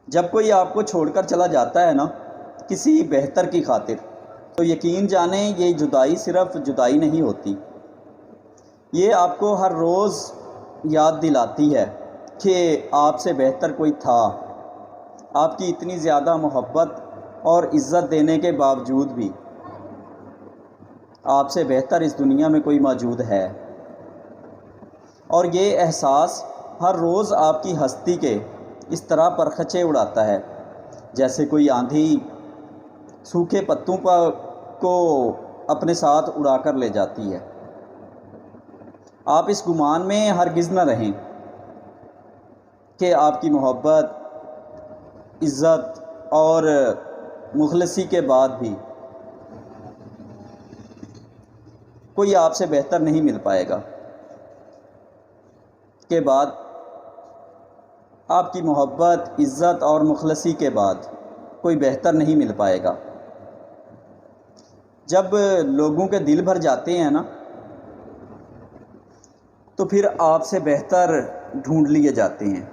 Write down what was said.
جب کوئی آپ کو چھوڑ کر چلا جاتا ہے نا کسی بہتر کی خاطر، تو یقین جانیں یہ جدائی صرف جدائی نہیں ہوتی، یہ آپ کو ہر روز یاد دلاتی ہے کہ آپ سے بہتر کوئی تھا، آپ کی اتنی زیادہ محبت اور عزت دینے کے باوجود بھی آپ سے بہتر اس دنیا میں کوئی موجود ہے۔ اور یہ احساس ہر روز آپ کی ہستی کے اس طرح پرخچے اڑاتا ہے جیسے کوئی آندھی سوکھے پتوں کو اپنے ساتھ اڑا کر لے جاتی ہے۔ آپ اس گمان میں ہرگز نہ رہیں کہ آپ کی محبت، عزت اور مخلصی کے بعد بھی کوئی آپ سے بہتر نہیں مل پائے گا، کے بعد آپ کی محبت، عزت اور مخلصی کے بعد کوئی بہتر نہیں مل پائے گا۔ جب لوگوں کے دل بھر جاتے ہیں نا تو پھر آپ سے بہتر ڈھونڈ لیے جاتے ہیں۔